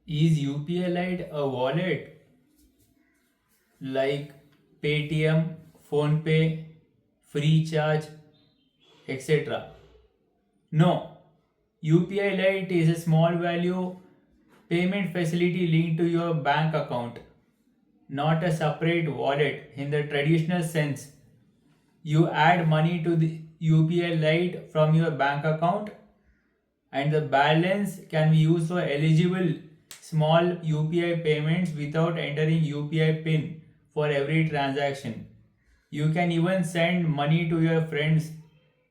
Is UPI Lite a wallet like Paytm, PhonePe, Freecharge, etc.? No. UPI Lite is a small value payment facility linked to your bank account, not a separate wallet in the traditional sense. You add money to the UPI Lite from your bank account, and the balance can be used for eligible small UPI payments without entering UPI PIN for every transaction. You can even send money to your friends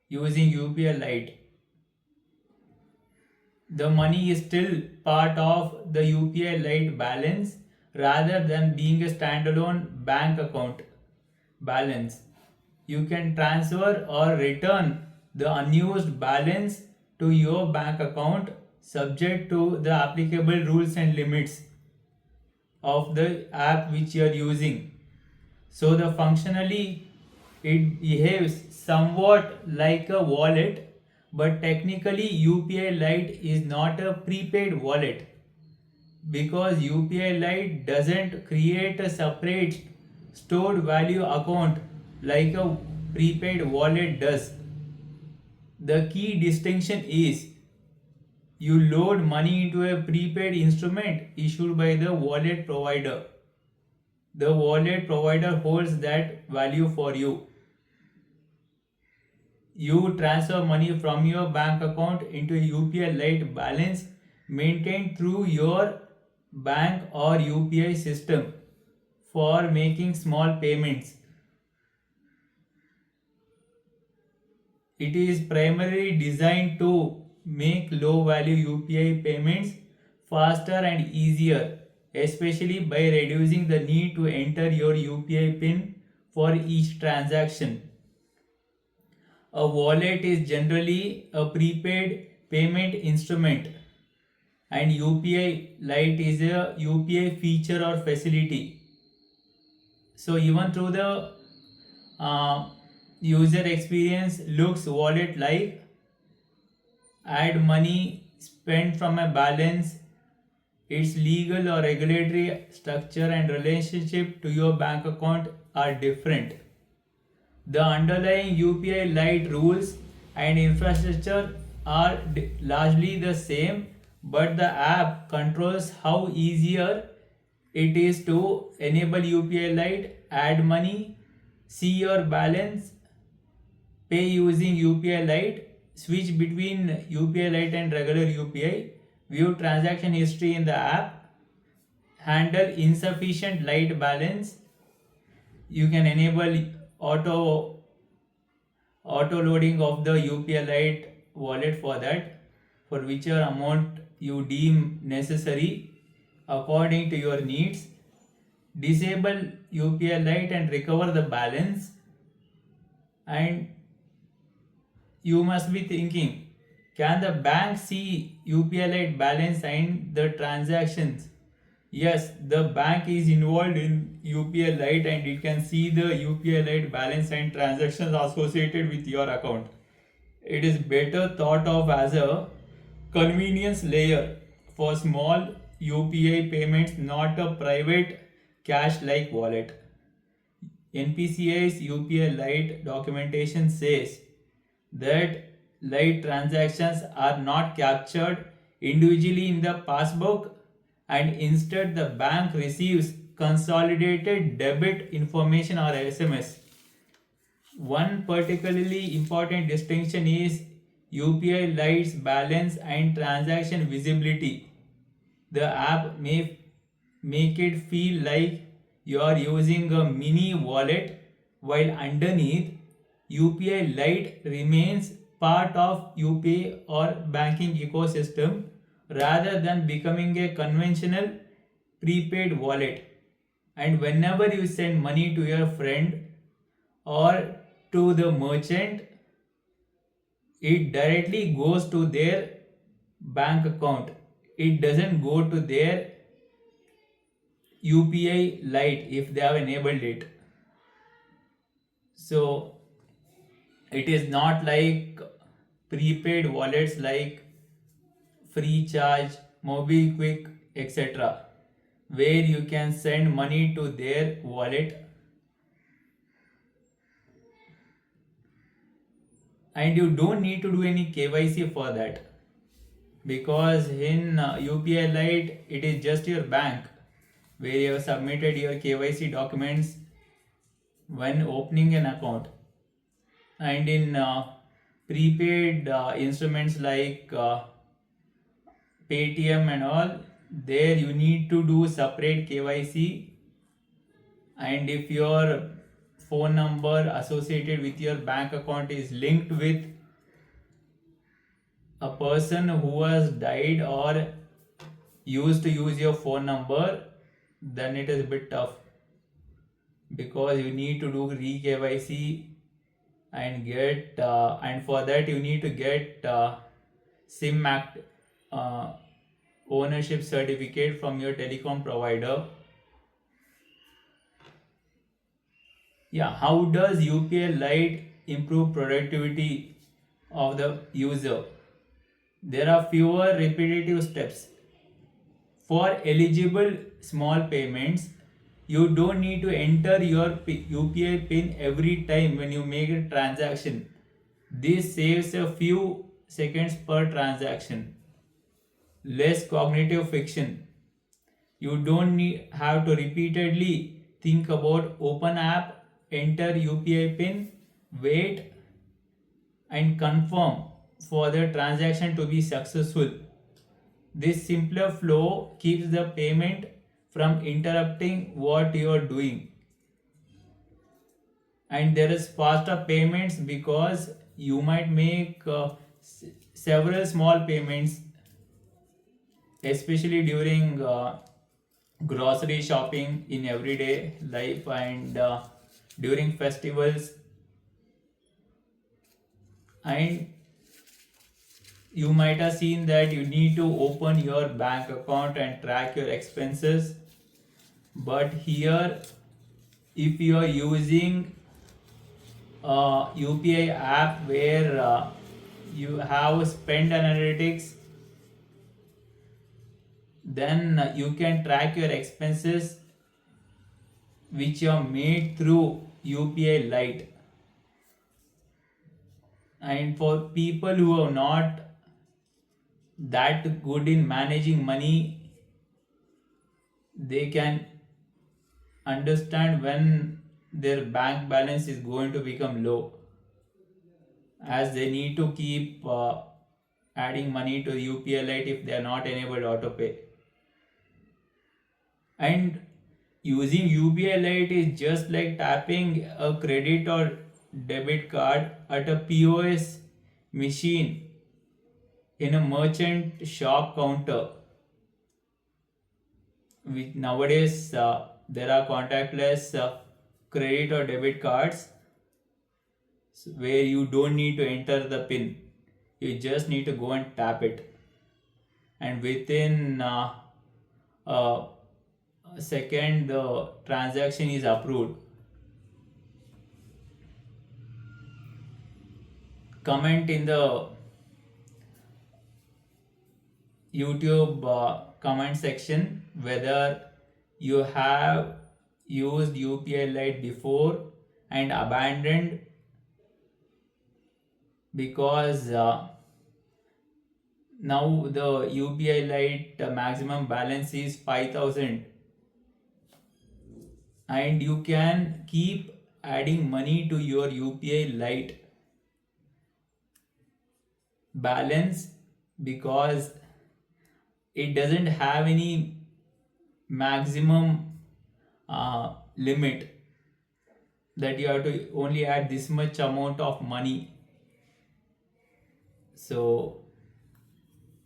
using UPI Lite. The money is still part of the UPI Lite balance rather than being a standalone bank account balance. You can transfer or return the unused balance to your bank account subject to the applicable rules and limits of the app which you are using. So the functionally it behaves somewhat like a wallet, but technically UPI Lite is not a prepaid wallet because UPI Lite doesn't create a separate stored value account like a prepaid wallet does. The key distinction is you load money into a prepaid instrument issued by the wallet provider. The wallet provider holds that value for you. You transfer money from your bank account into a UPI Lite balance maintained through your bank or UPI system for making small payments. It is primarily designed to make low value UPI payments faster and easier, especially by reducing the need to enter your UPI PIN for each transaction. A wallet is generally a prepaid payment instrument, and UPI Lite is a UPI feature or facility. So even though the uh, user experience looks wallet like, add money spent from a balance, its legal or regulatory structure and relationship to your bank account are different. The underlying UPI Lite rules and infrastructure are largely the same, but the app controls how easier it is to enable UPI Lite, add money, see your balance, pay using UPI Lite, switch between UPI Lite and regular UPI, view transaction history in the app, handle insufficient Lite balance. You can enable auto auto loading of the UPI Lite wallet for that, for whichever amount you deem necessary according to your needs. Disable UPI Lite and recover the balance. And you must be thinking, can the bank see UPI Lite balance and the transactions? Yes, the bank is involved in UPI Lite and it can see the UPI Lite balance and transactions associated with your account. It is better thought of as a convenience layer for small UPI payments, not a private cash like wallet. NPCI's UPI Lite documentation says that Lite transactions are not captured individually in the passbook, and instead the bank receives consolidated debit information or SMS. One particularly important distinction is UPI Lite's balance and transaction visibility. The app may make it feel like you are using a mini wallet, while underneath UPI Lite remains part of UPI or banking ecosystem rather than becoming a conventional prepaid wallet. And whenever you send money to your friend or to the merchant, it directly goes to their bank account. It doesn't go to their UPI Lite if they have enabled it. So it is not like prepaid wallets like Freecharge, MobiQuick, etc., where you can send money to their wallet, and you don't need to do any KYC for that, because in UPI Lite it is just your bank where you have submitted your KYC documents when opening an account. And in prepaid instruments like Paytm and all, there you need to do separate KYC. And if your phone number associated with your bank account is linked with a person who has died or used to use your phone number, then it is a bit tough, because you need to do re KYC and get and for that you need to get SIM act uh, ownership certificate from your telecom provider. Yeah, how does UPI Lite improve productivity of the user? There are fewer repetitive steps. For eligible small payments, you don't need to enter your UPI PIN every time when you make a transaction. This saves a few seconds per transaction. Less cognitive friction. You don't have to repeatedly think about open app, enter UPI PIN, wait, and confirm for the transaction to be successful. This simpler flow keeps the payment from interrupting what you are doing. And there is faster payments because you might make several small payments, especially during grocery shopping in everyday life, and during festivals. And you might have seen that you need to open your bank account and track your expenses. But here, if you are using a UPI app where you have spend analytics, then you can track your expenses which are made through UPI Lite. And for people who are not that good in managing money, they can understand when their bank balance is going to become low, as they need to keep adding money to UPI Lite if they are not enabled autopay. And using UPI Lite is just like tapping a credit or debit card at a POS machine in a merchant shop counter. Nowadays, there are contactless credit or debit cards where you don't need to enter the PIN. You just need to go and tap it, and within a second, the transaction is approved. Comment in the YouTube comment section whether you have used UPI Lite before and abandoned because now the UPI Lite maximum balance is 5,000, and you can keep adding money to your UPI Lite balance because it doesn't have any maximum limit that you have to only add this much amount of money. So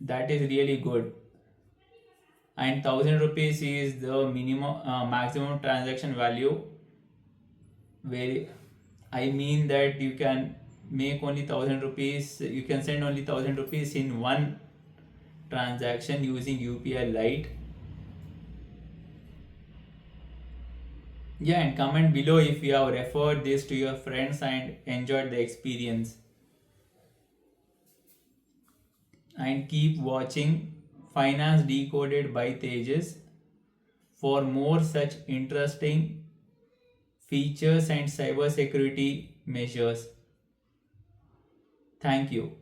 that is really good. And 1,000 rupees is the minimum maximum transaction value, where I mean that you can make only 1,000 rupees, you can send only 1,000 rupees in one transaction using UPI Lite. Yeah, and comment below if you have referred this to your friends and enjoyed the experience. And keep watching Finance Decoded by Tejas for more such interesting features and cybersecurity measures. Thank you.